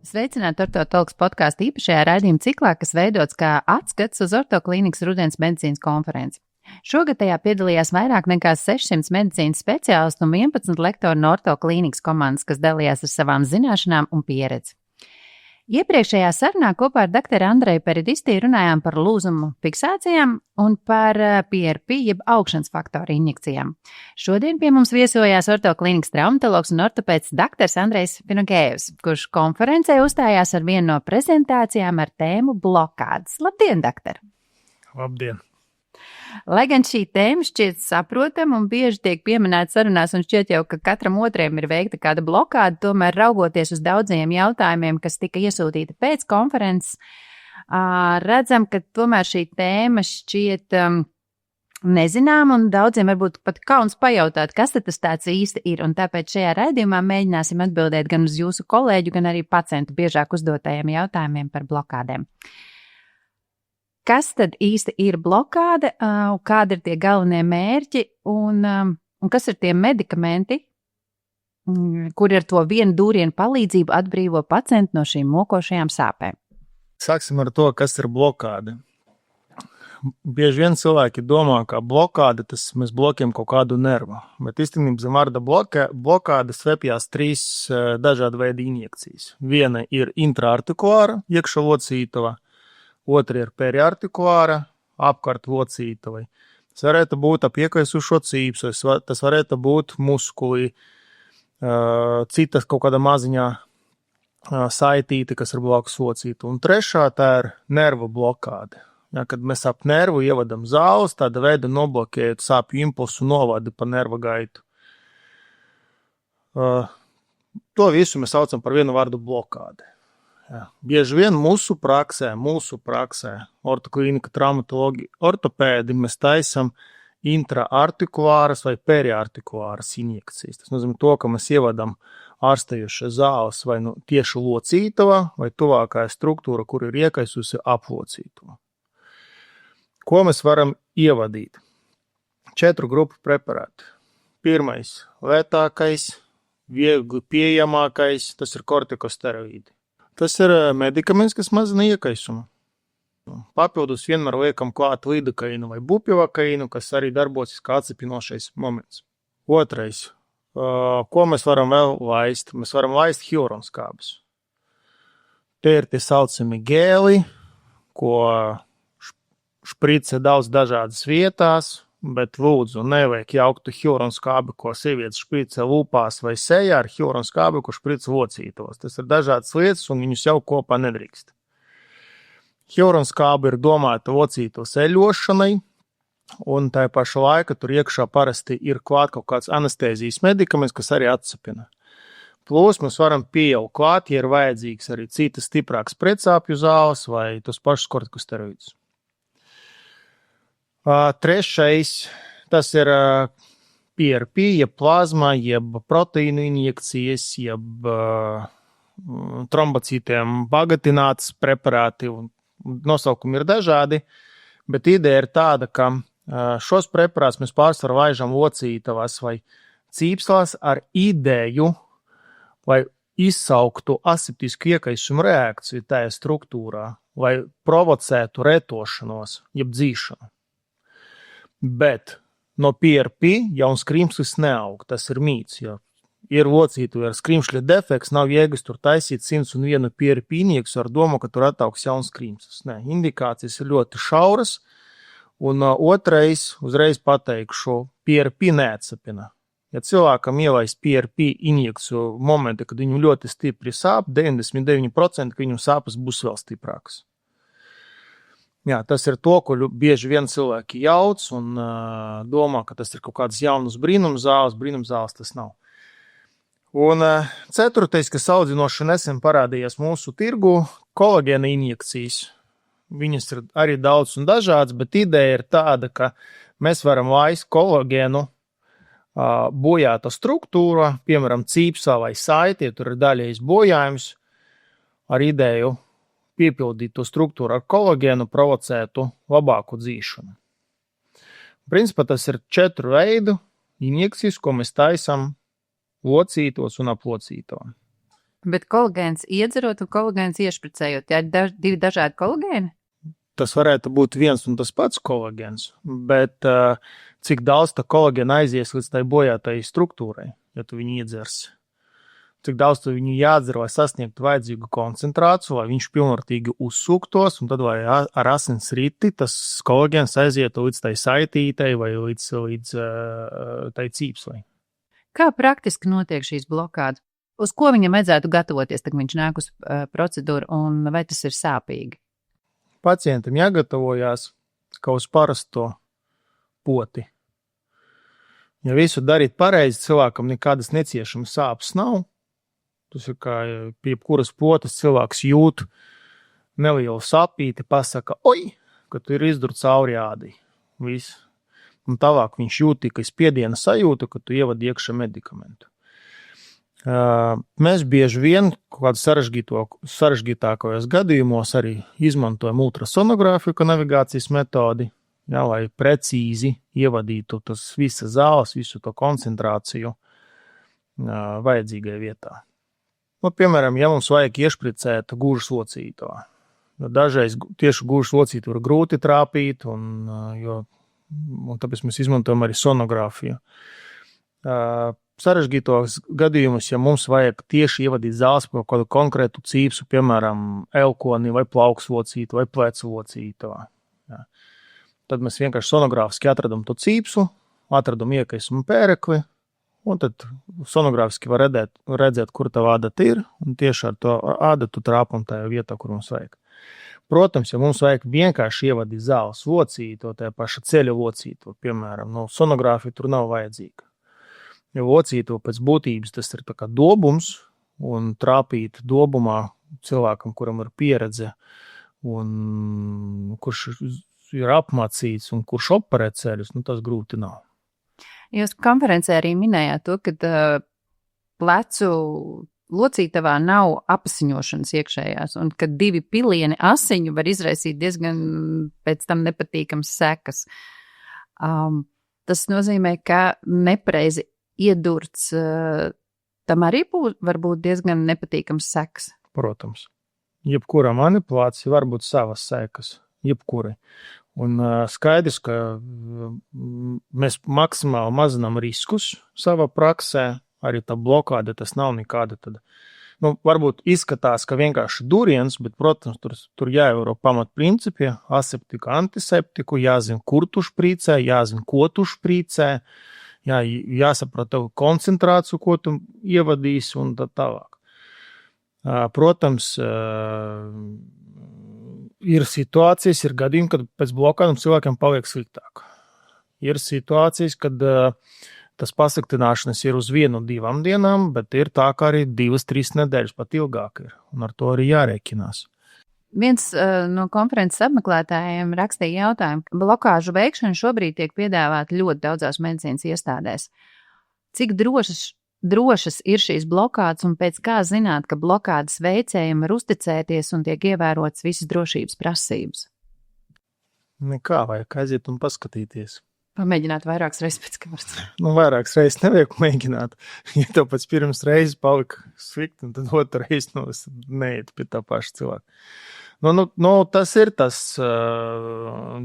Sveicināti Ortotolks podkāstu īpašajā raidījuma ciklā, kas veidots kā atskats uz Ortoklīnikas rudens medicīnas konferenci. Šogad tajā piedalījās vairāk nekā 600 medicīnas speciālistu un 11 lektori no Ortoklīnikas komandas, kas dalījās ar savām zināšanām un pieredzi. Iepriekšējā sarunā kopā ar doktoru Andreju Peridistī runājām par lūzumu fiksācijām un par PRP jeb augšanas faktoru injekcijām. Šodien pie mums viesojās Ortoklīnikas traumatologs un ortopēds doktors Andrejs Finogējevs, kurš konferencē uzstājās ar vienu no prezentācijām ar tēmu blokādes. Labdien, doktor! Labdien! Lai gan šī tēma šķiet saprotama un bieži tiek pieminēta sarunās un šķiet jau, ka katram otriem ir veikta kāda blokāde, tomēr raugoties uz daudziem jautājumiem, kas tika iesūtīti pēc konferences, redzam, ka tomēr šī tēma šķiet nezinām un daudziem varbūt pat kauns pajautāt, kas tad tas tāds īsti ir. Un tāpēc šajā raidījumā mēģināsim atbildēt gan uz jūsu kolēģu, gan arī pacientu biežāk uzdotajiem jautājumiem par blokādēm. Kas tad īsti ir blokāde, kādi ir tie galvenie mērķi un kas ir tie medikamenti, kuri ar to vienu dūrienu palīdzību atbrīvo pacientu no šīm mokošajām sāpēm? Sāksim ar to, kas ir blokāde. Bieži vien cilvēki domā, ka blokāde, tas mēs blokējam kaut kādu nervu, bet īstenībā zem vārda blokāde slēpjas 3 dažādu veidu injekcijas. Viena ir intraartikulāra, iekšalocītava, otra ir periartikulāra, apkārt locītavai. Tas varētu būt ap iekaisušo cīpsu, tas varētu būt muskulī, citas kaut kāda maziņā saitīte, kas ir blakus locītu. Un trešā tā ir nervu blokāde. Ja, kad mēs ap nervu ievadam zāles, tāda veida noblokējot sāpju impulsu novadi pa nerva gaitu. To visu mēs saucam par vienu vārdu blokāde. Ja. Bieži vien mūsu praksē, ortoklīnika traumatologi, ortopēdi, mēs taisam intraartikulāras vai periartikulāras injekcijas. Tas nozīmē to, ka mēs ievadam ārstējušas zāles vai tieši locītavā vai tuvākā struktūra, kur ir iekaisusi aplocītava. Ko mēs varam ievadīt? 4 grupu preparāti. Pirmais, lētākais, viegli pieejamākais, tas ir kortikosteroīdi. Tas ir medikaments, kas mazina iekaisumu. Papildus vienmēr liekam klāt lidakaīnu vai bupivakaīnu, kas arī darbosies kā atsipinošais moments. Otrais, ko mēs varam vēl laist? Mēs varam laist hialuronskābes. Te ir tie saucami gēli, ko šprice daudz dažādas vietās, bet lūdzu nevajag jauktu hialuronskābi, ko sievietes šprice lūpās vai sejā ar hialuronskābi, ko šprice locītos. Tas ir dažādas lietas un viņus jau kopā nedrīkst. Hialuronskābi ir domāta locītos eļošanai un tā paša laika tur iekšā parasti ir klāt kaut kāds anestēzijas medikaments, kas arī atsapina. Plus mēs varam pieejaukt klāt, ja ir vajadzīgs arī citas stiprāks pretsāpju zāles vai tos pašus kortikosteroīdus. Trešais, tas ir PRP, jeb plazma, jeb proteīnu injekcijas, jeb trombocītiem bagātinātas preparāti. Nosaukumi ir dažādi, bet ideja ir tāda, ka šos preparātus mēs pārsvarā laižam locītavās vai cīpslās ar ideju, lai izsauktu aseptisku iekaisumu reakciju tajā struktūrā, lai provocētu retošanos, jeb dzīšanu. Bet no PRP jauns skrimslis neaug, tas ir mīts. Ja ir locītu ar skrimšļa defekts, nav jēgas tur taisīt 101 PRP injekciju ar domu, ka tur attauks jauns skrimslis. Nē, indikācijas ir ļoti šauras, un otrais, uzreiz pateikšu, PRP neatsapina. Ja cilvēkam ielaist PRP injekciju momenti, kad viņu ļoti stipri sāp, 99%, ka viņu sāpes būs vēl stiprākas. Jā, tas ir to, ko bieži vien cilvēki jauc un domā, ka tas ir kaut kāds jaunas brīnumzāles tas nav. Un 4. kas audzinoši nesen parādījās mūsu tirgu, kolagēna injekcijas. Viņas ir arī daudz un dažādas, bet ideja ir tāda, ka mēs varam laist kolagēnu bojāta struktūra, piemēram, cīpsā vai saitī, tur ir daļējs bojājums ar ideju piepildīt to struktūru ar kolagēnu, provocētu labāku dzīšanu. Principā tas ir 4 veidu injekcijas, ko mēs taisam locītos un aplocītos. Bet kolagēns iedzerot un kolagēns iešpricējot, ja ir divi dažādi kolagēni? Tas varētu būt viens un tas pats kolagēns, bet cik daudz tā kolagēna aizies līdz tai bojātai struktūrai, ja tu viņu iedzersi. Cik daudz tu viņu jādzer, lai sasniegtu vajadzīgu koncentrāciju, lai viņš pilnvērtīgi uzsūktos, un tad vai ar asins riti tas kolagēns aizietu līdz tai saitītei vai līdz tai cīpslei. Kā praktiski notiek šīs blokādes? Uz ko viņam vajadzētu gatavoties, tad viņš nāk uz procedūru, un vai tas ir sāpīgi? Pacientam jāgatavojās kā uz parasto poti. Ja visu darīt pareizi, cilvēkam nekādas neciešamas sāpes nav. Tas ir kā pie jebkuras potas cilvēks jūt nelielu sapīti, pasaka, oi, ka tu ir izdurt cauri ādai. Viss. Un tālāk viņš jūt tikai spiediena sajūtu, ka tu ievadi iekšā medikamentu. Mēs bieži vien kaut kādu sarežģītākajos gadījumos arī izmantojam ultrasonogrāfiju kā navigācijas metodi, jā, lai precīzi ievadītu tas visas zāles, visu to koncentrāciju vajadzīgai vietā. Nu, piemēram, ja mums vajag iešpricēt gūžas locīto, dažreiz tieši gūžas locītu var grūti trāpīt, un tāpēc mēs izmantojam arī sonogrāfiju. Sarežģītos gadījumus, ja mums vajag tieši ievadīt zāles par kādu konkrētu cīpsu, piemēram, elkoni vai plaukslocītu vai pleclocītu. Tad mēs vienkārši sonogrāfiski atradam to cīpsu, atradam iekaisumu pērekli, un tad sonogrāfiski var redzēt, kur tā ādata ir, un tieši ar to ādatu trāpam tajā vietā, kur mums vajag. Protams, ja mums vajag vienkārši ievadīt zāles locītu, tā paša ceļa locītu, piemēram, sonogrāfija tur nav vajadzīga. Jo locīto pēc būtības tas ir tā kā dobums, un trāpīt dobumā cilvēkam, kuram ir pieredze, un kurš ir apmācīts un kurš operē ceļus, tas grūti nav. Jūs konferencē arī minējāt to, ka plecu locītavā nav apasiņošanas iekšējās, un ka 2 pilieni asiņu var izraisīt diezgan pēc tam nepatīkams sekas. Tas nozīmē, ka nepareizi iedurts, tam arī var būt diezgan nepatīkams sekas. Protams. Jebkura manipulācija var būt savas sekas. Jebkurai. Un skaidrs, ka mēs maksimāli mazinām riskus savā praksē. Arī tā blokāde, tas nav nekāda tad. Varbūt izskatās, ka vienkārši duriens, bet, protams, tur jāievēro pamatprincipi, aseptika, antiseptiku, jāzina, kur tu šprīcē, jāzina, ko tu šprīcē. Jāsaprot tev koncentrāciju, ko tu ievadīsi un tā tālāk. Protams, ir situācijas, ir gadījumi, kad pēc blokādām cilvēkiem paliek sliktāk. Ir situācijas, kad tas pasliktināšanas ir uz 1-2 dienām, bet ir tā, ka arī 2-3 nedēļas pat ilgāk ir. Un ar to arī jārēķinās. Viens no konferences apmeklētājiem rakstīja jautājumu, ka blokāžu veikšana šobrīd tiek piedāvāta ļoti daudzās medicīnas iestādēs. Cik drošas ir šīs blokādes un pēc kā zināt, ka blokādes veicējiem var uzticēties un tiek ievērotas visas drošības prasības? Nekā, vajag aiziet un paskatīties. Pamēģināt vairākas reizes pēc kārtas. Vairākas reizes nevajag mēģināt. Ja tev pēc pirmas reizes palika slikti, tad otru reizi neiet pie tā paša cilvēka. Tas ir tas,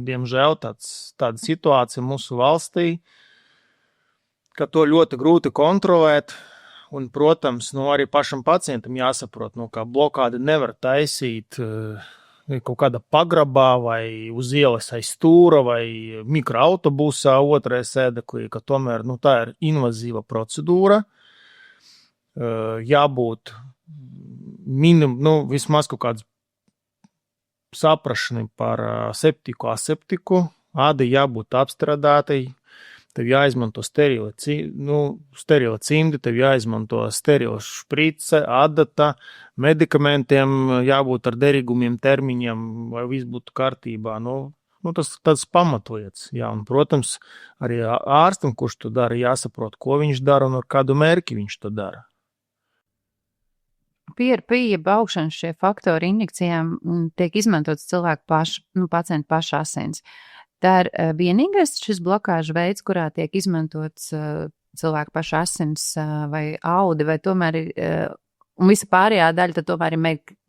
diemžēl, tāda situācija mūsu valstī, ka to ļoti grūti kontrolēt. Un, protams, arī pašam pacientam jāsaprot, ka blokādi nevar taisīt kaut kāda pagrabā vai uz ielas aiz stūra vai mikroautobusā otrajā sēdeklī, ka tomēr tā ir invazīva procedūra. Jābūt vismaz kaut kāds saprašana par septiku, aseptiku, ādai jābūt apstrādātai, tev jāizmanto sterila cimdi, tev jāizmanto sterila šprice, adata, medikamentiem jābūt ar derīgumiem termiņiem, lai viss būtu kārtībā. Tas pamatlietas. Jā, un, protams, arī ārstam, kurš to dara, jāsaprot, ko viņš dara un ar kādu mērķi viņš to dara. Pieeja augšanas šie faktori injekcijām tiek izmantots cilvēku pacientu paša asins. Tā ir vienīgais šis blokāžu veids, kurā tiek izmantots cilvēku paša asins vai audi, vai tomēr ir Un visa pārējā daļa tad tomēr ir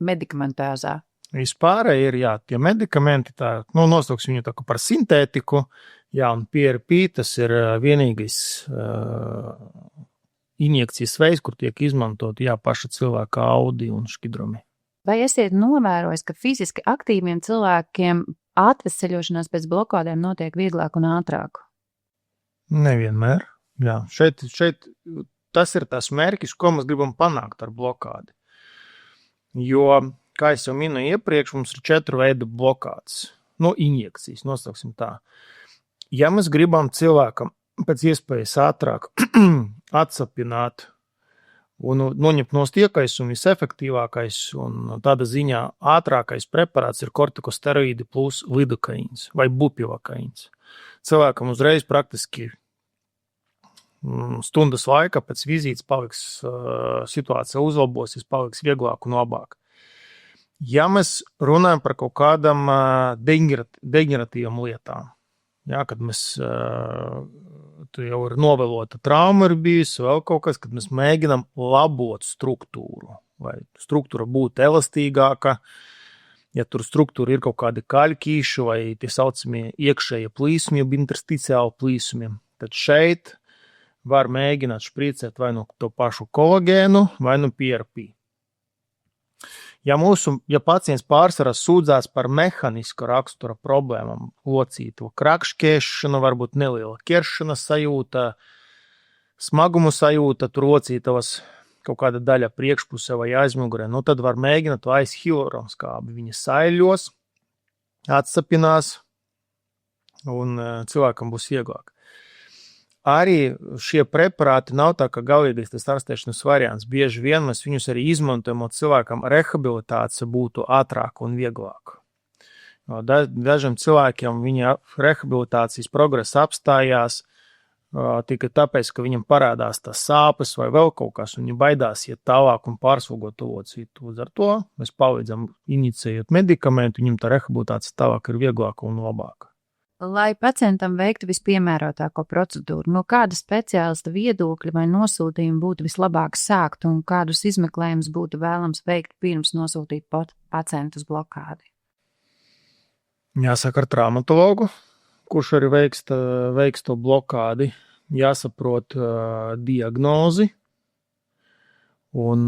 medikamentēzā. Vispārēji ir, jā, tie medikamenti, tā, nosauksim viņu tā kā par sintētiku, jā, un PRP tas ir vienīgais injekcijas veids, kur tiek izmantot, jā, paša cilvēka audi un šķidrumi. Vai esiet novērojis, ka fiziski aktīviem cilvēkiem atveseļošanās pēc blokādēm notiek vieglāk un ātrāk? Nevienmēr, jā. Šeit tas ir tas mērķis, ko mēs gribam panākt ar blokādi. Jo, kā es jau minēju iepriekš, mums ir 4 veidi blokādes. Injekcijas, nosauksim tā. Ja mēs gribam cilvēkam pēc iespējas ātrāk atsapināt un noņemt nost iekaisumu, visefektīvākais un tāda ziņā ātrākais preparāts ir kortikosteroīdi plus lidokaīns vai bupivakaīns. Cilvēkam uzreiz praktiski stundas laika pēc vizītes paliks situācija uzlabosies, paliks vieglāk un labāk. Ja mēs runājam par kaut kādam deģeneratīvam lietām, jā, kad mēs tu jau ir novelota trauma ir bijusi, vēl kaut kas, kad mēs mēģinam labot struktūru, vai struktūra būtu elastīgāka, ja tur struktūra ir kaut kādi kaļķīši vai tie saucamie iekšējie plīsumi, jeb intersticiāli plīsumi, tad šeit var mēģināt špricēt vai nu to pašu kolagēnu, vai nu PRP. Ja pacients pārsvarā sūdzās par mehanisku rakstura problēmām, locīto krakšķēšana, varbūt neliela ķeršanas sajūta, smagumu sajūta, tur locītavas kaut kāda daļa priekšpusē vai aizmugurē, tad var mēģināt to hialuronskābi. Viņa saiļos, atsapinās un cilvēkam būs vieglāk. Arī šie preparāti nav tā kā galīgais tas ārstēšanas variants. Bieži vien mēs viņus arī izmantojam, un cilvēkam rehabilitācija būtu ātrāka un vieglāka. Dažiem cilvēkiem viņa rehabilitācijas progresa apstājās tikai tāpēc, ka viņam parādās tās sāpes vai vēl kaut kas, un viņi baidās iet tālāk un pārslogot to locītu. Ar to mēs palīdzam inicējot medikamentu, viņam tā rehabilitācija tālāk ir vieglāka un labāka. Lai pacientam veiktu vispiemērotāko procedūru, no kāda speciālista viedokļa vai nosūtījuma būtu vislabāk sākt un kādus izmeklējumus būtu vēlams veikt pirms nosūtīt pacientu uz blokādi? Jāsaka ar traumatologu, kurš arī veiks to blokādi, jāsaprot diagnozi un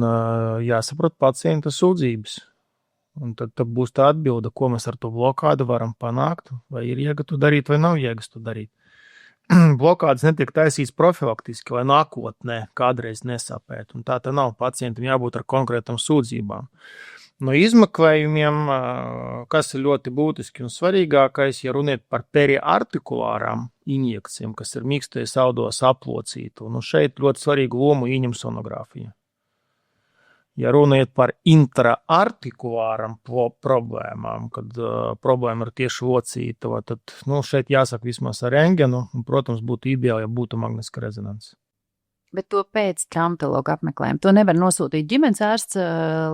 jāsaprot pacienta sūdzības. Un tad būs tā atbilde, ko mēs ar to blokādu varam panākt, vai ir jēga to darīt, vai nav jēgas to darīt. Blokādes netiek taisīts profilaktiski, lai nākotnē kādreiz nesāpēt, un tā nav, pacientam jābūt ar konkrētam sūdzībām. No izmeklējumiem, kas ir ļoti būtiski un svarīgākais, ja runiet par periartikulārām injekcijām, kas ir mīkstais audos aplocītu, šeit ļoti svarīgu lomu ieņem sonogrāfija. Ja runājot par intraartikulāram problēmām, kad problēma ir tieši locītava, tad šeit jāsaka vismaz ar rentgenu, un, protams, būtu ideāli, ja būtu magnetiska rezonanse. Bet to pēc traumatologa apmeklējuma. To nevar nosūtīt ģimenes ārsts,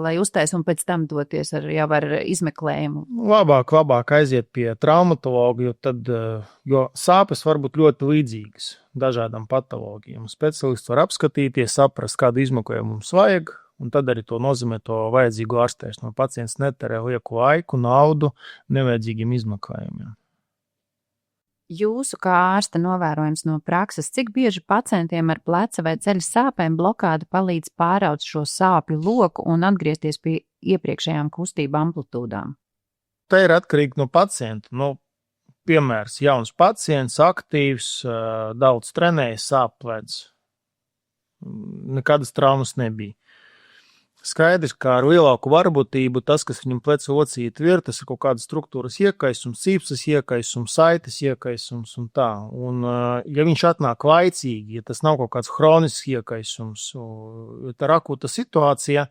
lai uztais un pēc tam doties jau ar izmeklējumu. Labāk aiziet pie traumatologa, jo sāpes var būt ļoti līdzīgas dažādām patoloģijām. Speciālists var apskatīties, saprast, kādu izmeklējumu mums vajag, un tad arī to nozīmē to vajadzīgo ārstēšanu. Pacients neterē lieku laiku, naudu nevajadzīgiem izmeklējumiem. Jūsu kā ārsta novērojums no prakses, cik bieži pacientiem ar pleca vai ceļa sāpēm blokāde palīdz pāraut šo sāpju loku un atgriezties pie iepriekšējām kustību amplitūdām? Tā ir atkarīgi no pacienta. Piemērs, jauns pacients, aktīvs, daudz trenējas, sāp plecs. Nekādas traumas nebija. Skaidrs, ka ar lielāku varbūtību tas, kas viņam pleca locīta ir, tas ir kaut kāda struktūras iekaisums, cīpsas iekaisums, saites iekaisums un tā. Un, ja viņš atnāk laicīgi, ja tas nav kaut kāds hronisks iekaisums, tā ir akūta situācija,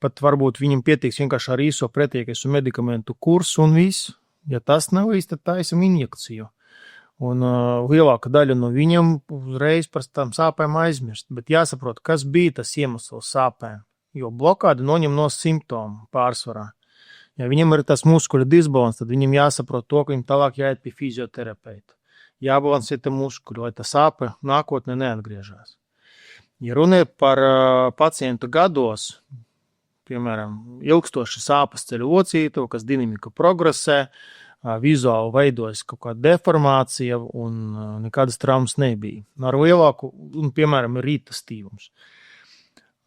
pat varbūt viņam pietiks vienkārši ar īso pretiekaisu medikamentu kursu un viss. Ja tas nav īsti, tad taisam injekciju. Un lielāka daļa no viņam uzreiz par tām sāpēm aizmirst. Bet jāsaprot, kas bija tas iemesls sāpēm. Jo blokāde noņem no simptomu pārsvarā. Ja viņam ir tas muskuļu disbalans, tad viņam jāsaprot to, ka viņam tālāk jāiet pie fizioterapeita. Jābalansē te muskuļi, lai tā sāpe nākotnē neatgriežās. Ja runa ir par pacientu gados, piemēram, ilgstoši sāpes ceļu locītavu, kas dinamika progresē, vizuāli veidojas kaut kāda deformācija un nekādas traumas nebija. Ar lielāku, piemēram, rīta stīvums.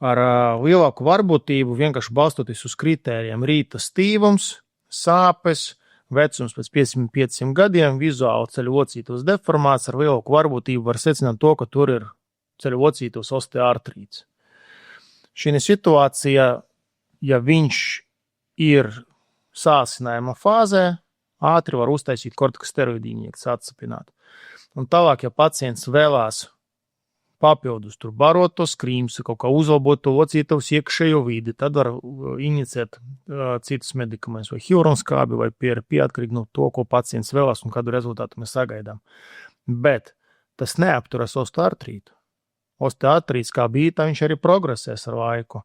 Ar lielāku varbūtību, vienkārši balstoties uz kritērijiem, rīta stīvums, sāpes, vecums pēc 500 gadiem, vizuāli ceļu locītavas deformācija, ar lielāku varbūtību var secināt to, ka tur ir ceļu locītavas osteoartrīts. Šī situācija, ja viņš ir sāsinājuma fāzē, ātri var uztaisīt kortikosteroīdu injekciju, atsapināt. Un tālāk, ja pacients vēlās papildus tur barot to skrīmsu, kaut kā uzlabot to locītavas iekšējo vidi, tad var injicēt citus medikamentus, vai hialuronskābi, vai PRP, atkarīgi no to, ko pacients vēlās un kādu rezultātu mēs sagaidām. Bet tas neapturas osteoartrītu. Osteoartrīts kā bija, tā viņš arī progresēs ar laiku.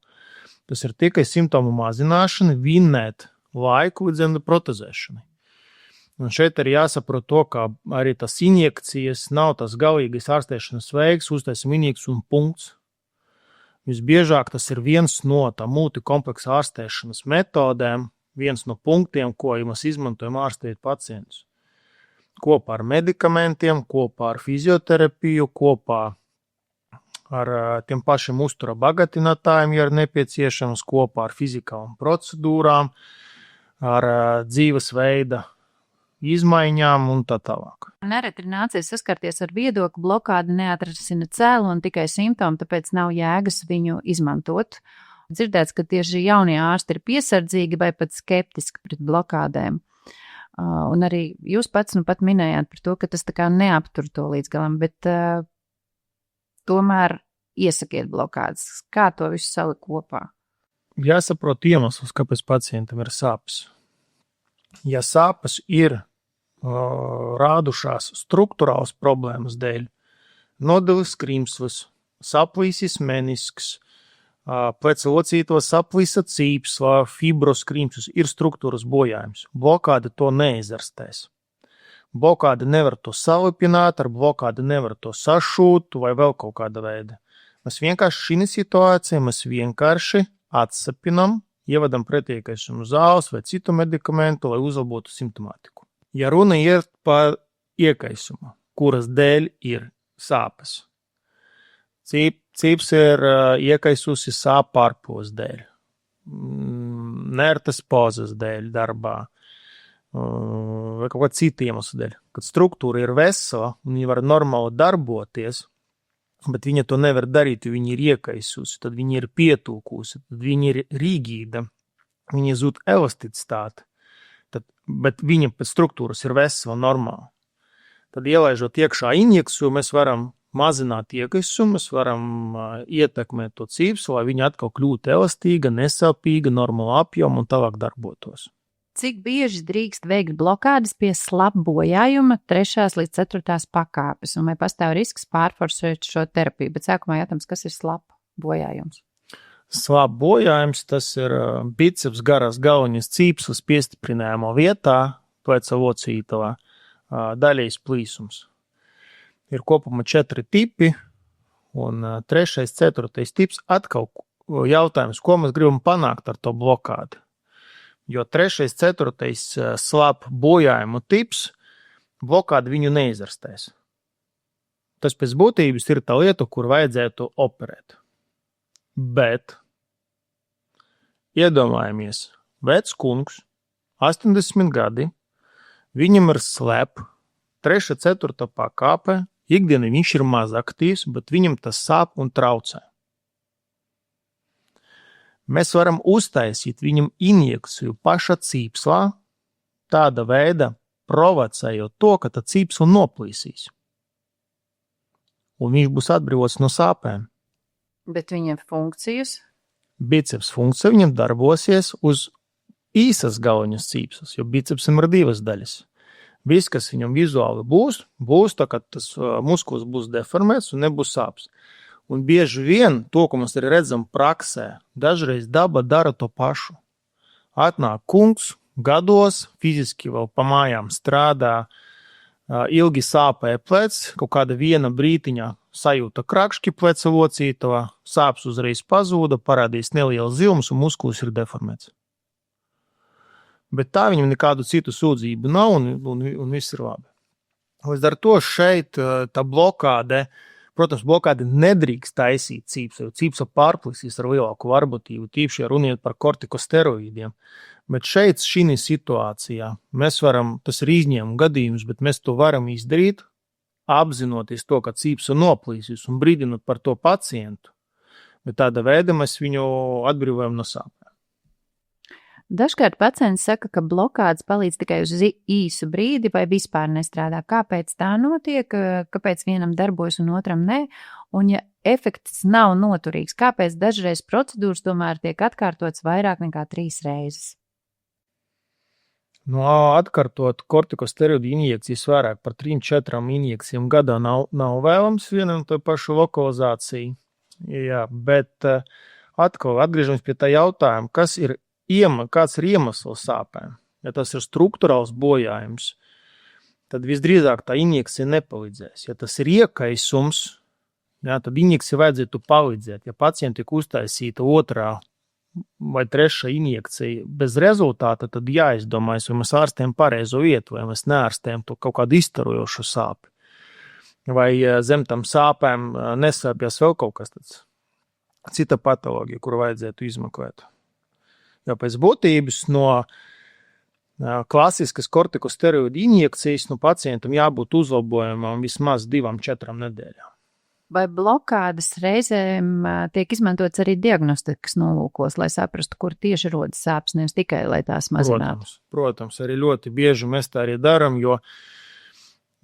Tas ir tikai simptomu mazināšana, vinēt laiku līdz protezēšanai. Un šeit ir jāsaprot to, ka arī tas injekcijas nav tas galīgais ārstēšanas veids, uztaisim injekciju un punkts. Visbiežāk tas ir viens no tā multikompleksa ārstēšanas metodēm, viens no punktiem, ko mēs izmantojam ārstēt pacientus. Kopā ar medikamentiem, kopā ar fizioterapiju, kopā ar tiem pašiem uztura bagātinātājiem, ja ir nepieciešams, kopā ar fizikālām procedūrām, ar dzīvesveida izmaiņām un tā tālāk. Nereti ir nācies saskarties ar viedokļu blokādi, neatrisina cēloni, tikai simptomu, tāpēc nav jēgas viņu izmantot. Dzirdēts, ka tieši jaunie ārsti ir piesardzīgi vai pat skeptiski pret blokādēm. Un arī jūs pats pat minējāt par to, ka tas tā kā neaptur to līdz galam, bet tomēr iesakiet blokādes. Kā to visu salikt kopā? Jāsaprot iemesls, kāpēc pacientam ir sāpes. Ja sāpes ir rādušās struktūrāls problēmas dēļ, nodelis krimslas, saplīsis menisks, pleca locītavas saplīsa cīpsla, fibros krimslas, ir struktūras bojājums. Blokāde to neizarstēs. Blokāde nevar to salipināt, ar blokāde nevar to sašūt vai vēl kaut kāda veida. Mēs vienkārši šī situācija, mēs vienkārši atsapinam, ievadam pretiekaisumu zāles vai citu medikamentu, lai uzlabotu simptomātiku. Ja runa ir par iekaisumu, kuras dēļ ir sāpes. Cīps ir iekaisusi sāp pārpos dēļ, nertas pozas dēļ darbā, vai kaut kāda cita iemesla dēļ. Kad struktūra ir vesela un viņa var normāli darboties, bet viņa to nevar darīt, jo viņa ir iekaisusi, tad viņa ir pietūkusi, tad viņa ir rigīda, viņa zūd elasticitāte. Bet viņa pēc struktūras ir vesela normāla. Tad ielaižot iekšā injekciju, mēs varam mazināt iekaisumu, mēs varam ietekmēt to cīpsu, lai viņa atkal kļūtu elastīga, nesāpīga, normāla apjoma un tālāk darbotos. Cik bieži drīkst veikt blokādes pie slapa bojājuma 3. līdz 4. pakāpes, un vai pastāv risks pārforsēt šo terapiju? Bet sākumā jautājums, kas ir slapa bojājums? Slapa bojājums, tas ir biceps garās galveņas cīpslas piestiprinājumā vietā, pleca locītavā, daļējs plīsums. Ir kopumā 4 tipi, un 3., 4. tips atkal jautājums, ko mēs gribam panākt ar to blokādi. Jo 3., 4. slapa bojājumu tips blokādi viņu neizarstēs. Tas pēc būtības ir tā lieta, kur vajadzētu operēt. Bet iedomājamies, vecs kungs, 80 gadi, viņam ir slep, 3., 4. pakāpe, ikdienā viņš ir maz aktīvs, bet viņam tas sāp un traucē. Mēs varam uztaisīt viņam injekciju paša cīpslā, tāda veida provocējot to, ka tā cīpsla noplīsīs. Un viņš būs atbrīvots no sāpēm. Bet viņiem funkcijas? Biceps funkcija viņam darbosies uz īsas galveņas cīpslas, jo bicepsam ir 2 daļas. Viss, kas viņam vizuāli būs tā, ka tas muskulis būs deformēts un nebūs sāpes. Un bieži vien to, ko mēs arī redzam praksē, dažreiz daba dara to pašu. Atnāk kungs gados, fiziski vēl pa mājām strādā, ilgi sāpēja plecs, kaut kāda viena brītiņā sajūta krakšķi pleca locītavā, sāpes uzreiz pazūda, parādīs neliels zilums un muskulis ir deformēts. Bet tā viņam nekādu citu sūdzību nav un viss ir labi. Līdz ar to šeit tā blokāde, protams, blokāde nedrīkst taisīt cīpsu, jo cīpsa pārplisīs ar lielāku varbotību, tīpaši runiet par kortikosteroīdiem. Bet šeit, šī situācijā, mēs varam, tas ir izņēmuma gadījums, bet mēs to varam izdarīt, apzinoties to, ka cīpsa noplīsīs un brīdinot par to pacientu, bet tāda veida mēs viņu atbrīvojam no sāpēm. Dažkārt pacients saka, ka blokādes palīdz tikai uz īsu brīdi vai vispār nestrādā. Kāpēc tā notiek, kāpēc vienam darbojas un otram ne? Un ja efekts nav noturīgs, kāpēc dažreiz procedūras tomēr tiek atkārtotas vairāk nekā 3 reizes? Atkārtot kortikosteroīdu injekcijas vairāk par 3-4 injekcijām gadā nav vēlams vienam to pašu lokalizāciju. Jā, bet atkal atgriežamies pie tā jautājuma, kāds ir iemesls sāpēm. Ja tas ir struktūrāls bojājums, tad visdrīzāk tā injekcija nepalīdzēs. Ja tas ir iekaisums, tad injekcija vajadzētu palīdzēt. Ja pacienti tiek uztaisīta 2. vai 3. injekcija bez rezultāta, tad jāizdomājas, vai mēs ārstējam pareizo vietu, vai mēs neārstējam to kaut kādu izstarojošu sāpi. Vai zem tam sāpēm nesāpjas vēl kaut kas tāds. Cita patoloģija, kuru vajadzētu izmeklēt. Jo pēc būtības no klasiskas kortikosteroīdu injekcijas pacientam jābūt uzlabojumam vismaz 2-4 nedēļām. Vai blokādes reizēm tiek izmantots arī diagnostikas nolūkos, lai saprastu, kur tieši rodas sāpes, nevis tikai, lai tās mazinātu? Protams, arī ļoti bieži mēs tā arī daram, jo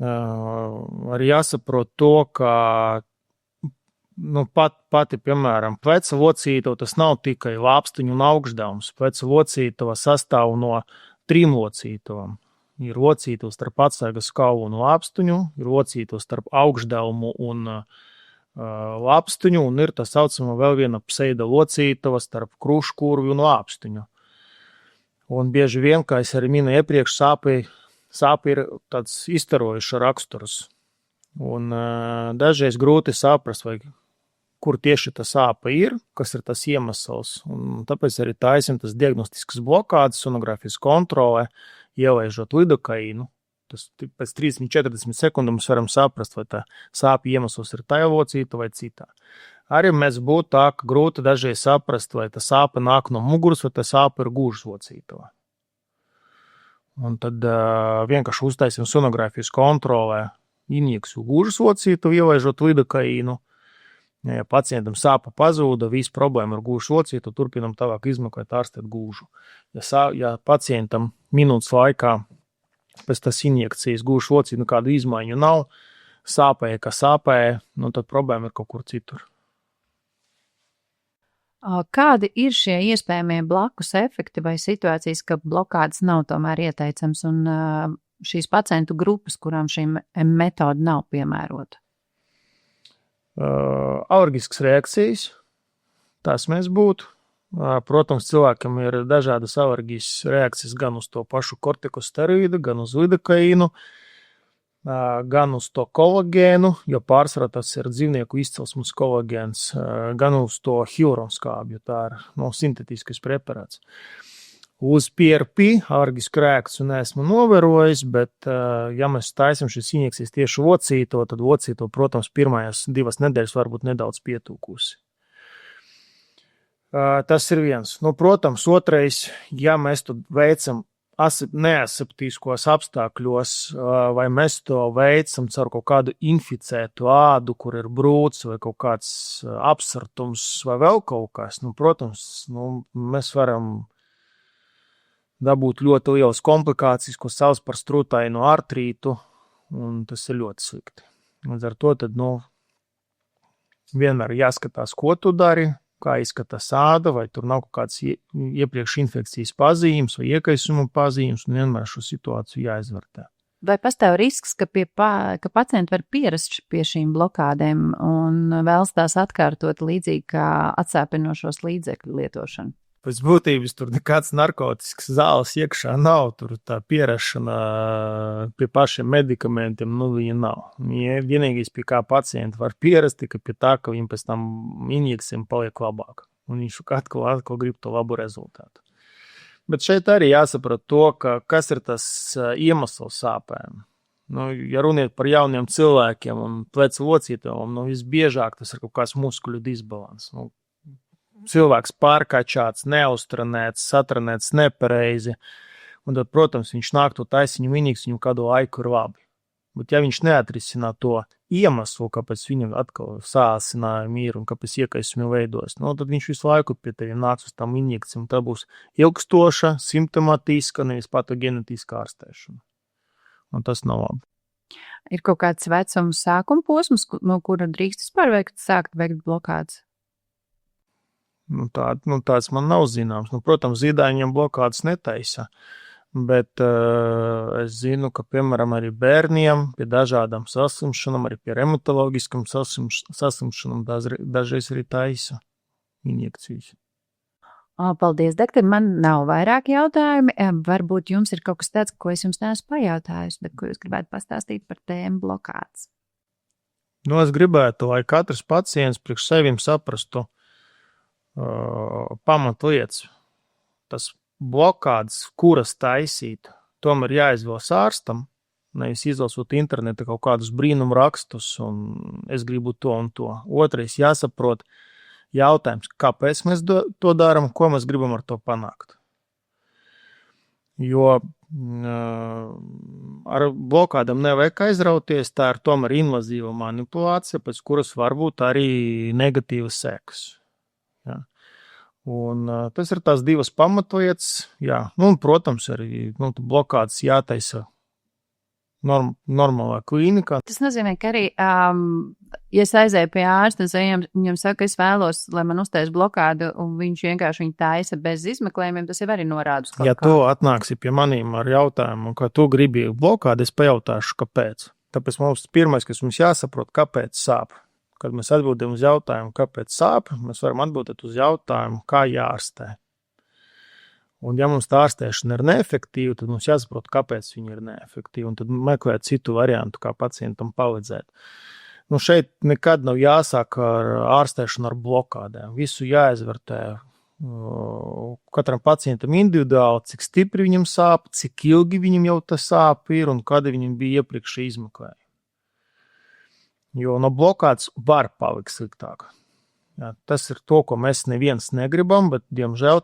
arī jāsaprot to, ka pati, piemēram, pleca locītava, tas nav tikai lāpstiņu un augšdevums. Pleca locītava sastāv no 3 locītavām. Ir locītava starp atsargas kaulu un lāpstiņu, ir locītava starp augšdevumu un lāpstiņu, un ir tā saucama vēl viena pseida locītava starp kruškurvi un lāpstiņu. Un bieži vien, kā es arī minēju iepriekš, sāpe ir tāds izstarojuša raksturs. Un dažreiz grūti saprast, vai kur tieši tā sāpe ir, kas ir tas iemesls. Un tāpēc arī taisim tas diagnostiskas blokādes, sonogrāfijas kontrole, ielaižot lidokaīnu. Tas pēc 30-40 sekundēm mēs varam saprast, vai tā sāpju iemesls ir tajā locītavā vai citā. Arī mēs būtu tā, ka grūti dažreiz saprast, vai tā sāpe nāk no muguras, vai tā sāpe ir gūžas locītavā. Un tad vienkārši uztaisim sonogrāfijas kontrolē injekciju gūžas locītavu, ielaižot lidokaīnu. Ja pacientam sāpa pazūda, viss problēma ar gūžas locītavu, turpinam tālāk izmeklēt, ārstēt gūžu. Ja pacientam minūtes laikā pēc tas injekcijas gūžas locītavu kādu izmaiņu nav, sāpēja, tad problēma ir kaut kur citur. Kādi ir šie iespējamie blakus efekti vai situācijas, ka blokādes nav tomēr ieteicams un šīs pacientu grupas, kurām šī metode nav piemērota? Alerģiskas reakcijas, tās mēs būtu. Protams, cilvēkam ir dažādas alerģijas reakcijas gan uz to pašu kortikosteroīdu, gan uz lidokaīnu, gan uz to kolagēnu, jo pārsvarā tas ir dzīvnieku izcelsmes kolagēns, gan uz to hialuronskābju, tā ir sintetiskais preparāts. Uz PRP alerģisku reakciju neesmu novērojis, bet, ja mēs taisim šīs injekcijas tieši locīto, tad locīto, protams, pirmajās 2 nedēļas varbūt nedaudz pietūkusi. Tas ir viens. Protams, otrais, ja mēs to veicam neaseptiskos apstākļos, vai mēs to veicam caur kaut kādu inficētu ādu, kur ir brūts vai kaut kāds apsartums vai vēl kaut kas, protams, mēs varam dabūt ļoti lielas komplikācijas, ko sauc par strūtainu artrītu, un tas ir ļoti slikti. Līdz ar to tad, vienmēr jāskatās, ko tu dari, kā izskatās āda, vai tur nav kaut kāds iepriekš infekcijas pazīmes vai iekaisuma pazīmes, un vienmēr šo situāciju jāizvērtē. Vai pastāv risks, ka pacienti var pierast pie šīm blokādēm un vēlas tās atkārtot līdzīgi kā atsāpinošos līdzekļu lietošanu? Pēc būtības tur nekāds narkotisks zāles iekšā nav, tur tā pierašana pie pašiem medikamentiem, viņa nav. Vienīgais, pie kā pacienti var pierast, ka pie tā, ka viņam pēc tam injekcijiem paliek labāk. Un viņš atkal grib to labu rezultātu. Bet šeit arī jāsaprot to, kas ir tas iemesls sāpēm. Ja runiet par jauniem cilvēkiem un plecu locītavām, visbiežāk tas ir kaut kāds muskuļu disbalans. Cilvēks pārkačāts, neuztrenēts, satrenēts nepareizi, un tad, protams, viņš nāk to taisiņu vinīgs, viņu kādu laiku ir labi. Bet ja viņš neatrisinā to iemeslu, kāpēc viņam atkal sāsinājumi ir un kāpēc iekaisumi veidos, tad viņš visu laiku pie tevi nāks uz tām injekcijām. Tā būs ilgstoša, simptomatiska, nevis patogenetiska ārstēšana. Un tas nav labi. Ir kaut kāds vecums sākuma posms, no kura drīkst vispār sākt veikt blokādes? Tāds man nav zināms. Protams, zīdaiņiem blokādes netaisa, bet es zinu, ka, piemēram, arī bērniem pie dažādām saslimšanām, arī pie reumatoloģiskām saslimšanām dažreiz arī taisa injekcijas. Paldies, doktor. Man nav vairāk jautājumi. Varbūt jums ir kaut kas tāds, ko es jums neesmu pajautājis, bet ko jūs gribētu pastāstīt par tēmu blokādes? Es gribētu, lai katrs pacients priekš sevim saprastu pamatlietas. Tas blokādes, kuras taisīt, tomēr jāizvēlas ārstam, nevis izlasot internetā kaut kādus brīnumu rakstus un es gribu to un to. Otrais jāsaprot jautājums, kāpēc mēs to darām, ko mēs gribam ar to panākt. Jo ar blokādām nevajag aizrauties, tā ir tomēr invazīva manipulācija, pēc kuras var būt arī negatīvas sekas. Ja. Un tas ir tās divas pamatlietas, un, protams, arī blokādes jātaisa normālā klīnikā. Tas nozīmē, ka arī, ja es aizēju pie ārsta, viņam saka, es vēlos, lai man uztais blokādu, un viņš vienkārši viņu taisa bez izmeklējumiem, tas jau arī norāda uz kaut kā. Ja tu atnāksi pie manīm ar jautājumu, ka tu gribi blokādu, es pajautāšu, kāpēc. Tāpēc mums pirmais, kas mums jāsaprot, kāpēc sāp. Kad mēs atbildam uz jautājumu, kāpēc sāp, mēs varam atbildēt uz jautājumu, kā jārastē. Un ja mums tā ārstēšana ir neefektīva, tad mums jāsaprot, kāpēc viņa ir neefektīva, un tad meklēt citu variantu, kā pacientam palīdzēt. Šeit nekad nav jāsāk ar ārstēšanu ar blokādēm. Visu jāizvērtē katram pacientam individuāli, cik stipri viņam sāp, cik ilgi viņam jau tas sāp ir un kāda viņam bija iepriekš izmeklējuma. Jo no blokādes var palikt sliktāk. Tas ir to, ko mēs neviens negribam, bet, diemžēl,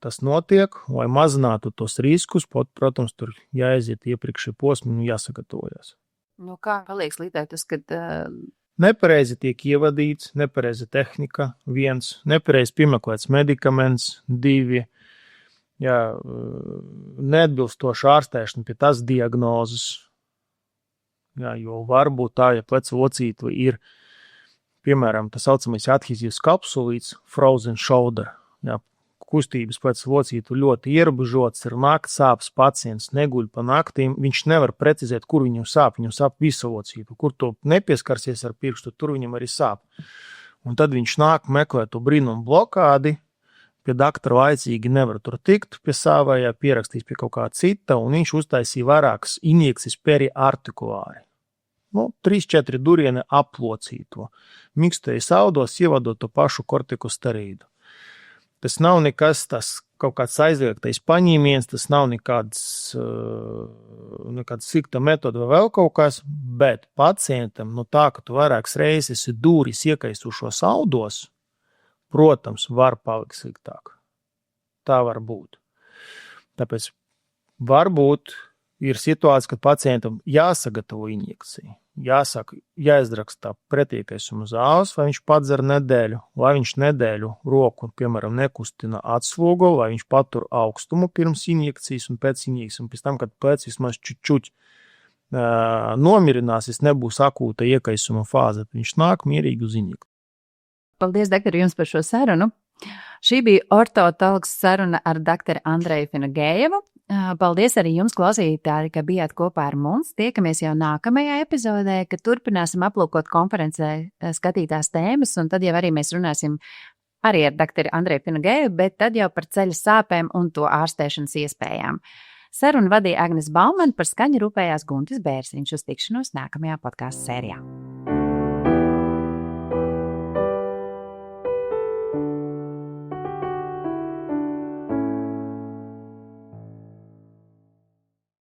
tas notiek, lai mazinātu tos riskus, protams, tur jāaiziet iepriekšēji posmi un jāsagatavojas. Kā paliek sliktāk tas, kad... Nepareizi tiek ievadīts, nepareiza tehnika, 1, nepareizi piemeklēts medikaments, 2, neatbilstoša ārstēšana pie tās diagnozes. Jo varbūt tā, ja pleca locītava ir, piemēram, tā saucamais adhīzijas kapsulīts, frozen shoulder, kustības pleca locītava ļoti ierobežots, ir nakts sāpes, pacients neguļ pa naktīm, viņš nevar precizēt, kur viņam sāp visa locītava, kur to nepieskarsies ar pirkstu, tur viņam arī sāp. Un tad viņš nāk meklēt to brīnumu blokādi, pie doktora laicīgi nevar tur tikt, pie savajā pierakstīs pie kaut kā cita, un viņš uztaisīja vairākas injekcijas periartikulāri. 3-4 durieni aplocīto. Mikstējas audos, ievadot to pašu kortikosterīdu. Tas nav nekas tas kaut kāds aizliegtais paņēmiens, tas nav nekāds slikta metoda vai vēl kaut kas, bet pacientam, tā, ka tu vairākas reizes esi dūris iekaisušos audos, protams, var palikt sliktāk. Tā var būt. Tāpēc varbūt ir situācija, kad pacientam jāsagatavo injekcija. Jāizraksta pretīkaisuma zāles, vai viņš padzer nedēļu, vai viņš nedēļu roku, piemēram, nekustina atslogo, vai viņš patur augstumu pirms injekcijas un pēc injekcijas, un pēc tam, kad plecs vismaz čučuķi nomirināsies, nebūs akūta iekaisuma fāze, tad viņš nāk mierīgi uz injekciju. Paldies, doktor, jums par šo sarunu. Šī bija ortotologs saruna ar doktoru Andreju Finagējevu. Paldies arī jums, klausītāji, ka bijāt kopā ar mums. Tiekamies jau nākamajā epizodē, kad turpināsim aplūkot konferencē skatītās tēmas, un tad jau arī mēs runāsim arī ar doktoru Andreju Pinagēju, bet tad jau par ceļa sāpēm un to ārstēšanas iespējām. Sarunu vadīja Agnes Bauman, par skaņu rūpējās Guntis Bērziņš. Uz tikšanos nākamajā podcastu sērijā.